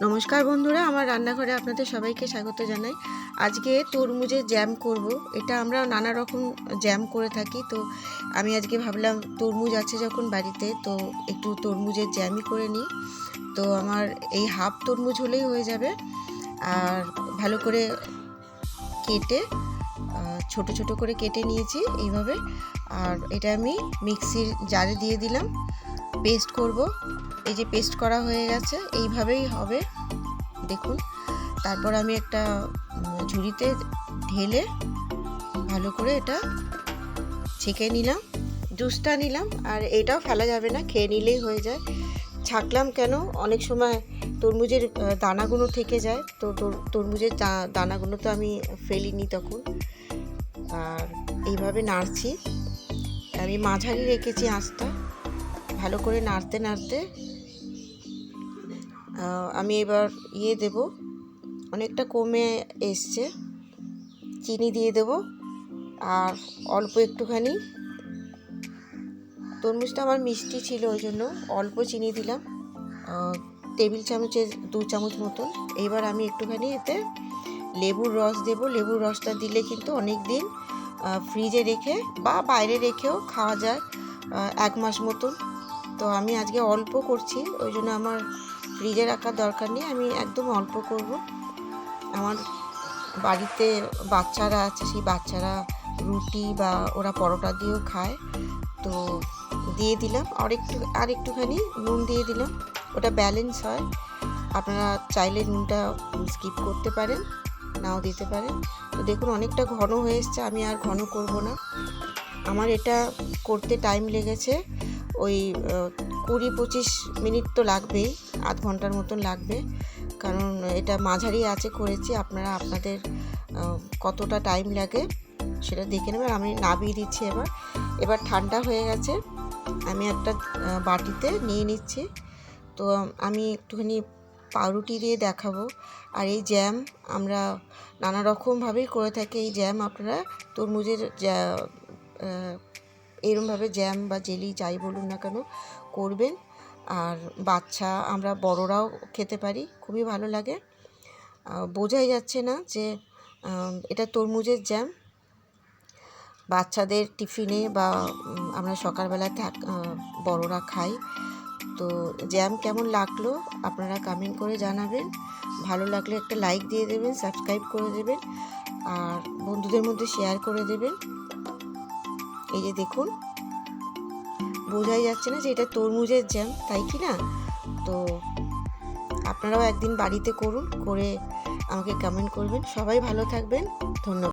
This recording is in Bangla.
নমস্কার বন্ধুরা, আমার রান্নাঘরে আপনাদের সবাইকে স্বাগত জানাই। আজকে তরমুজের জ্যাম করব। এটা আমরা নানা রকম জ্যাম করে থাকি, তো আমি আজকে ভাবলাম তরমুজ আছে যখন বাড়িতে, তো একটু তরমুজের জ্যামই করে নিই। তো আমার এই হাফ তরমুজ হলেই হয়ে যাবে। আর ভালো করে কেটে ছোট ছোট করে কেটে নিয়েছি এইভাবে। আর এটা আমি মিক্সির জারে দিয়ে দিলাম, পেস্ট করব। এই যে পেস্ট করা হয়ে গেছে, এইভাবেই হবে দেখুন। তারপর আমি একটা ঝুড়িতে ঢেলে ভালো করে এটা ছেঁকে নিলাম, জুসটা নিলাম। আর এটাও ফেলা যাবে না, খেয়ে নিলেই হয়ে যায়। ছাঁকলাম কেন, অনেক সময় তরমুজের দানাগুলো থেকে যায়, তো তরমুজের দানাগুলো তো আমি ফেলিনি তখন। আর এইভাবে নাড়ছি, আমি মাঝারি রেখেছি আঁচটা। ভালো করে নাড়তে নাড়তে আমি এবার দেব, অনেকটা কমে এসছে, চিনি দিয়ে দেব। আর অল্প একটুখানি, তরমুজটা আমার মিষ্টি ছিল ওই জন্য অল্প চিনি দিলাম, টেবিল চামচের 2 চামচ মতন। এইবার আমি একটুখানি এতে লেবুর রস দেব। লেবুর রসটা দিলে কিন্তু অনেক দিন ফ্রিজে রেখে বা বাইরে রেখেও খাওয়া যায়, 1 মাস মতন। তো আমি আজকে অল্প করছি, ওই জন্য আমার ফ্রিজে রাখার দরকার নেই, আমি একদম অল্প করব। আমার বাড়িতে বাচ্চারা আছে, সেই বাচ্চারা রুটি বা ওরা পরোটা দিয়েও খায়, তো দিয়ে দিলাম। আর একটুখানি নুন দিয়ে দিলাম, ওটা ব্যালেন্স হয়। আপনারা চাইলে নুনটা স্কিপ করতে পারেন, নাও দিতে পারেন। তো দেখুন অনেকটা ঘন হয়ে এসছে, আমি আর ঘন করব না। আমার এটা করতে টাইম লেগেছে ওই 20-25 মিনিট তো লাগবেই, আধ ঘন্টার মতন লাগবে, কারণ এটা মাঝারি আঁচে করেছি। আপনারা আপনাদের কতটা টাইম লাগে সেটা দেখে নেবেন। আমি নামিয়ে দিচ্ছি এবার ঠান্ডা হয়ে গেছে, আমি একটা বাটিতে নিয়ে নিচ্ছি। তো আমি একটুখানি পাউরুটি দিয়ে দেখাবো। আর এই জ্যাম আমরা নানা রকমভাবেই করে থাকি। এই জ্যাম আপনারা তরমুজের এরমভাবে জ্যাম বা জেলি যাই বলুন না কেন করবেন। আর বাচ্চা, আমরা বড়রাও খেতে পারি, খুবই ভালো লাগে। বোঝাই যাচ্ছে না যে এটা তরমুজের জ্যাম। বাচ্চাদের টিফিনে বা আমরা সকালবেলা বড়রা খাই। তো জ্যাম কেমন লাগলো আপনারা কমেন্ট করে জানাবেন। ভালো লাগলে একটা লাইক দিয়ে দেবেন, সাবস্ক্রাইব করে দেবেন, আর বন্ধুদের মধ্যে শেয়ার করে দেবেন। এই যে দেখুন, বোঝাই যাচ্ছে না যে এটা তরমুজের জ্যাম, তাই কি না? তো আপনারাও একদিন বাড়িতে করুন, করে আমাকে কমেন্ট করবেন। সবাই ভালো থাকবেন, ধন্যবাদ।